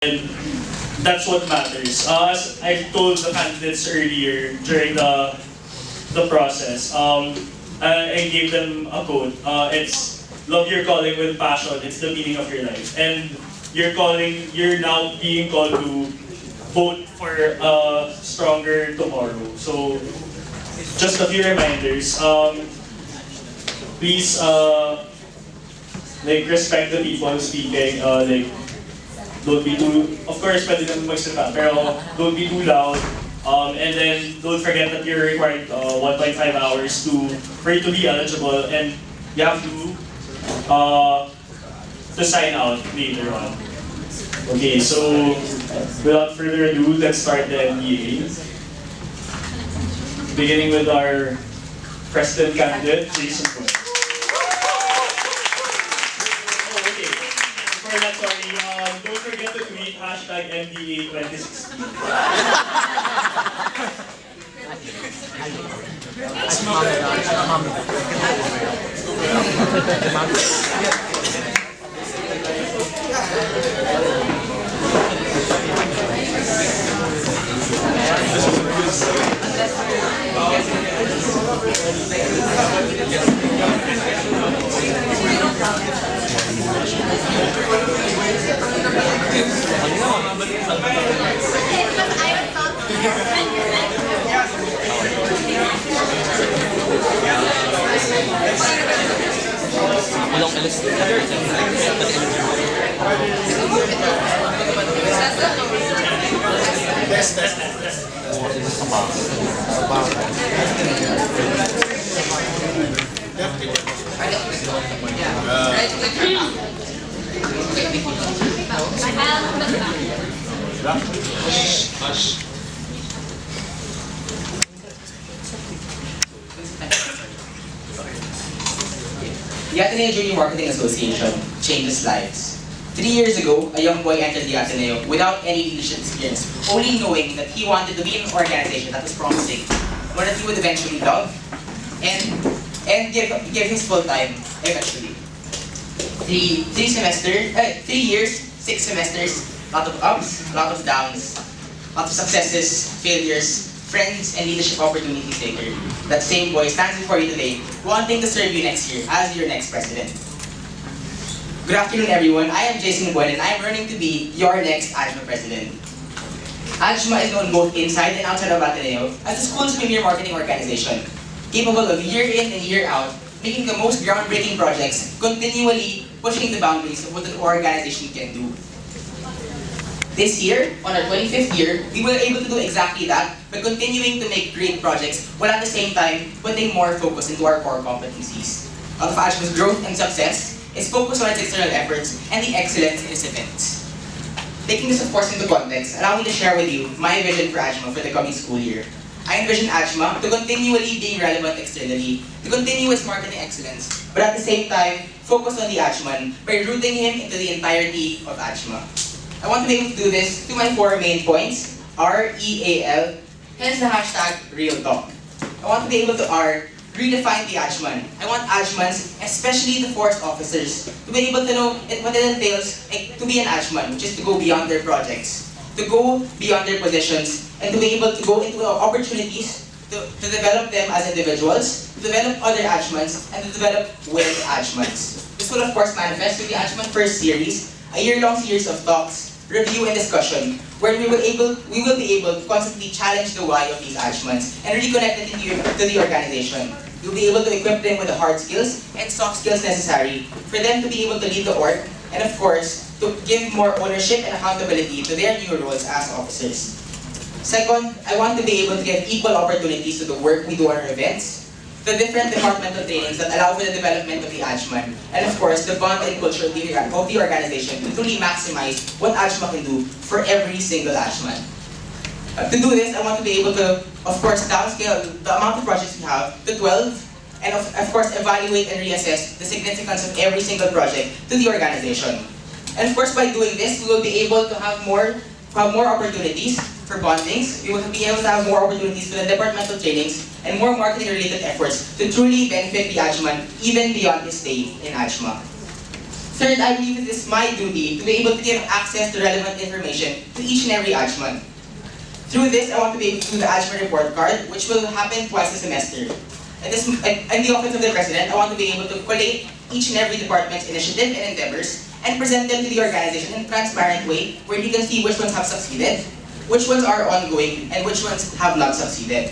And that's what matters. As I told the candidates earlier during the process, I gave them a quote. It's love your calling with passion. It's the meaning of your life. And you're now being called to vote for a stronger tomorrow. So just a few reminders. Please, respect the people speaking. Don't be too, of course, pwede naman magsalita, pero don't be too loud. And then don't forget that you're required 1.5 hours for you to be eligible, and you have to sign out later on. Okay, so without further ado, let's start the NDA. Beginning with our president candidate, Jason Boy. For that, sorry, don't forget to tweet #MDA 2016. Walang alas. The Ateneo Junior Marketing Association changes lives. 3 years ago, a young boy entered the Ateneo without any leadership experience, only knowing that he wanted to be in an organization that was promising, one that he would eventually love and give his full time eventually. 3 years, 6 semesters, lot of ups, lot of downs, lot of successes, failures, friends, and leadership opportunities taker. That same boy stands before you today, wanting to serve you next year as your next president. Good afternoon, everyone. I am Jason Buen, and I am running to be your next AJMA president. AJMA is known both inside and outside of Ateneo as the school's premier marketing organization, capable of year in and year out, making the most groundbreaking projects, continually pushing the boundaries of what an organization can do. This year, on our 25th year, we were able to do exactly that by continuing to make great projects while at the same time putting more focus into our core competencies. Out of AJMA's growth and success is focused on its external efforts and the excellence in its events. Taking this of course into context, allow me to share with you my vision for AJMA for the coming school year. I envision AJMA to continually being relevant externally, to continue its marketing excellence, but at the same time, focus on the AJMAN by rooting him into the entirety of AJMA. I want to be able to do this through my 4 main points, REAL, hence the hashtag RealTalk. I want to be able to redefine the AJMAN. I want AJMANs, especially the force officers, to be able to know what it entails to be an AJMAN, which is to go beyond their projects, to go beyond their positions, and to be able to go into opportunities to develop them as individuals, to develop other AJMANs, and to develop with AJMANs. This will of course manifest with the AJMAN First Series, a year-long series of talks, review, and discussion, where we will be able to constantly challenge the why of these AJMANs and reconnect it to the organization. We'll be able to equip them with the hard skills and soft skills necessary for them to be able to lead the org, and of course, to give more ownership and accountability to their new roles as officers. Second, I want to be able to give equal opportunities to the work we do on our events, the different departmental trainings that allow for the development of the AJMAN, and of course, the bond and culture of the organization to truly maximize what AJMA can do for every single AJMAN. To do this, I want to be able to, of course, downscale the amount of projects we have to 12, and of course, evaluate and reassess the significance of every single project to the organization. And of course, by doing this, we will be able to have more opportunities for bondings. We will be able to have more opportunities for the departmental trainings and more marketing-related efforts to truly benefit the AJMAN even beyond his stay in AJMA. Third, I believe it is my duty to be able to give access to relevant information to each and every Ajman. Through this, I want to be able to do the Ajman report card, which will happen twice a semester. In the office of the president, I want to be able to collate each and every department's initiative and endeavors and present them to the organization in a transparent way where you can see which ones have succeeded, which ones are ongoing, and which ones have not succeeded.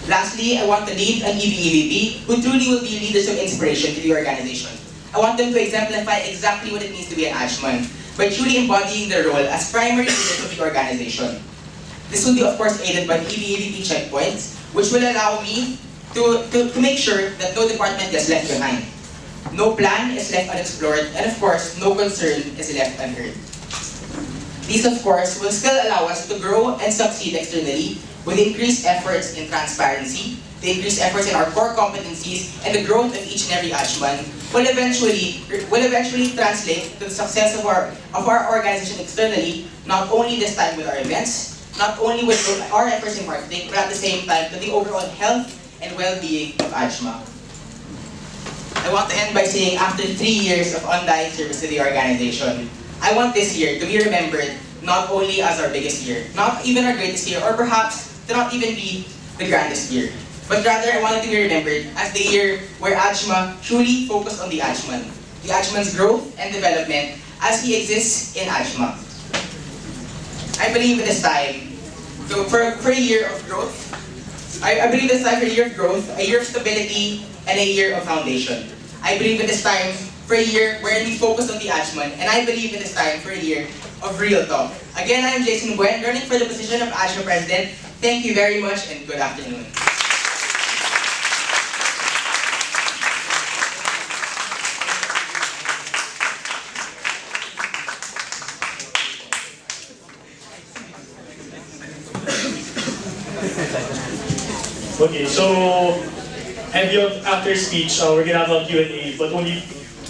Lastly, I want to lead an EVP who truly will be leaders of inspiration to the organization. I want them to exemplify exactly what it means to be an Ajman by truly embodying their role as primary leaders of the organization. This will be, of course, aided by EVP checkpoints, which will allow me to make sure that no department gets left behind. No plan is left unexplored, and of course, no concern is left unheard. These, of course, will still allow us to grow and succeed externally with increased efforts in transparency, the increased efforts in our core competencies, and the growth of each and every Ajman will eventually translate to the success of our organization externally, not only this time with our events, not only with our efforts in marketing, but at the same time to the overall health and well-being of Ajma. I want to end by saying, after 3 years of undying service to the organization, I want this year to be remembered not only as our biggest year, not even our greatest year, or perhaps to not even be the grandest year, but rather I want it to be remembered as the year where Ajma truly focused on the Ajman's growth and development as he exists in Ajma. I believe it is time for a year of growth. I believe it's time for a year of growth, a year of stability, and a year of foundation. I believe it is time for a year where we focus on the Ajman, and I believe it is time for a year of real talk. Again, I am Jason Buen, running for the position of Ajma President. Thank you very much, and good afternoon. Okay, so after speech, we're gonna have a Q&A, but only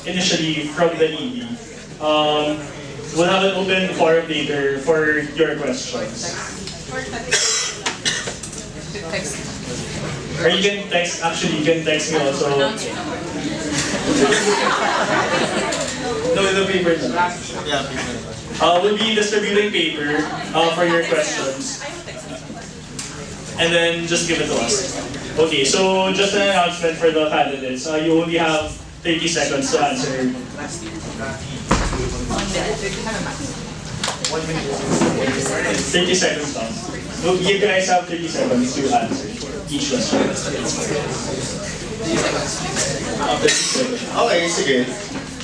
initially from the EV. We'll have an open forum later for your questions. Or you can text, actually you can text me also. No, the paper na. We'll be distributing paper for your questions. And then just give it to us. Okay, so just an announcement for the candidates. You only have 30 seconds to answer. 1 minute. 30 seconds now. So you guys have 30 seconds to answer each question. Okay, sige.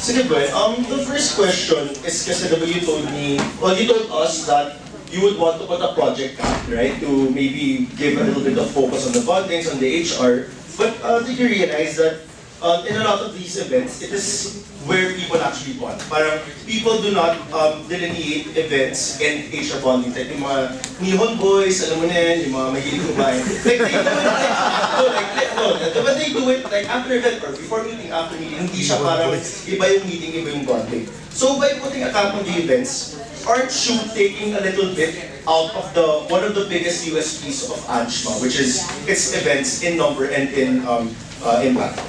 Sige ba? The first question is kasi you told me, well, you told us that you would want to put a project cap, right? To maybe give a little bit of focus on the bondings, on the HR. But did you realize that in a lot of these events, it is where people actually bond. Parang people do not delineate events and HR bonding. Like yung mga neon boys, alam mo na yan, yung mga mahilig kumain. Like they do it but they do it like after event or before meeting, after meeting. Hindi siya parang iba yung meeting, iba yung bonding. So by putting a cap on the events, aren't you taking a little bit out of one of the biggest USPs of Ajma, which is its events in number and in impact?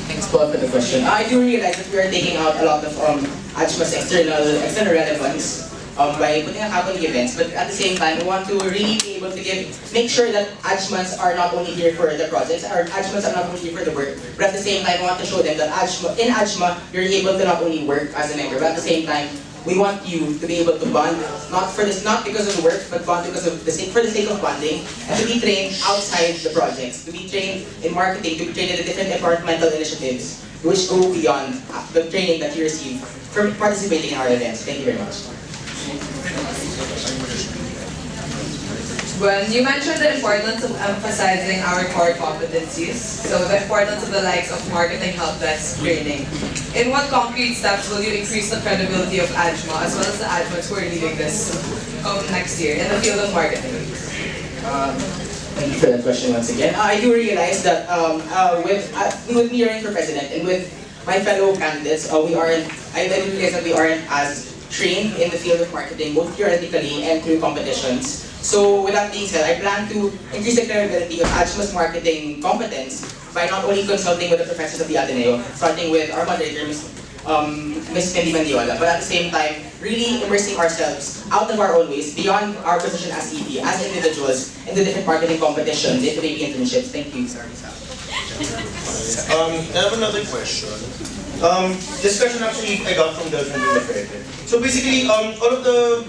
Thanks, Paul, for the question. I do realize that we are taking out a lot of Ajma's external relevance by putting a cap on the events, but at the same time, we want to really be able to make sure that Ajmans are not only here for the projects, or Ajmans are not only here for the work, but at the same time, we want to show them that in Ajma, you're able to not only work as a member, but at the same time, we want you to be able to bond, not because of the work, but bond for the sake of bonding, and to be trained outside the projects, to be trained in marketing, to be trained in the different departmental initiatives, which go beyond the training that you receive from participating in our events. Thank you very much. Well, you mentioned the importance of emphasizing our core competencies, so the importance of the likes of marketing help desk training. In what concrete steps will you increase the credibility of Ajma as well as the Ajmans who are leading this next year in the field of marketing? Thank you for that question once again. I do realize that with me running for president and with my fellow candidates, I do realize that we aren't as trained in the field of marketing, both theoretically and through competitions. So with that being said, I plan to increase the credibility of Ajma's marketing competence by not only consulting with the professors of the Ateneo, starting with our moderator, Ms. Candy Mandiola, but at the same time, really immersing ourselves out of our own ways, beyond our position as EP, as individuals, into different marketing competitions, into maybe internships. Thank you. Sorry, Sam. I have another question. This question actually I got from Delphine Villafrede. So basically, all of the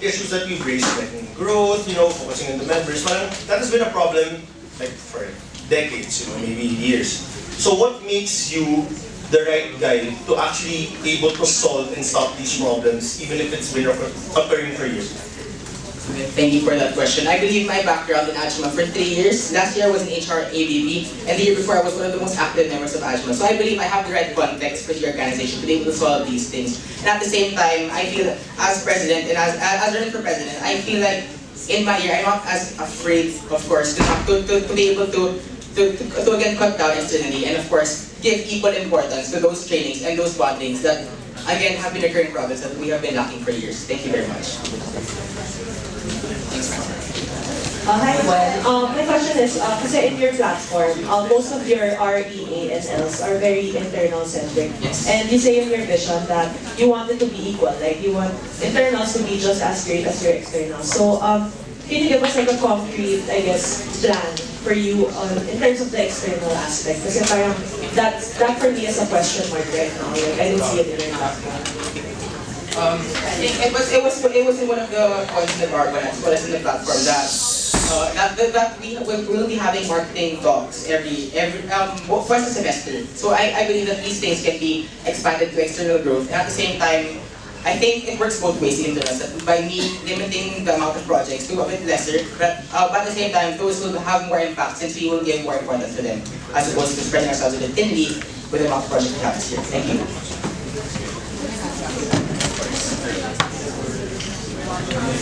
issues that we've raised, like in growth, focusing on the members, that has been a problem like for decades, maybe years. So what makes you the right guy to actually able to solve and stop these problems, even if it's been occurring for years? Thank you for that question. I believe my background in AJMA for 3 years. Last year I was in HR ABB, and the year before I was one of the most active members of AJMA. So I believe I have the right context for the organization to be able to solve these things. And at the same time, I feel as president and as running for president, I feel like in my year I'm not as afraid, of course, to be able to again cut down externally and of course give equal importance to those trainings and those bondings that again have been recurring problems that we have been lacking for years. Thank you very much. Hi, Gwen. My question is, kasi in your platform, most of your REASLs are very internal-centric. Yes. And you say in your vision that you want it to be equal, like you want internals to be just as great as your externals. So, can you give us like a concrete, I guess, plan for you in terms of the external aspect? Kasi parang, that for me is a question mark right now. Like, I don't see it in your platform. I think it was in one of the points in the bar as well as in the platform that we will be having marketing talks every once a semester. So I believe that these things can be expanded to external growth, and at the same time, I think it works both ways in internals. That by me limiting the amount of projects to a bit lesser, but at the same time, those will have more impact since we will give more importance to them as opposed to spreading ourselves thinly with the amount of projects we have this year. Thank you.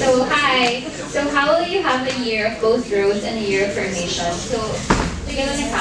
So hi. So how will you have a year of both growth and a year of formation? So to give an example,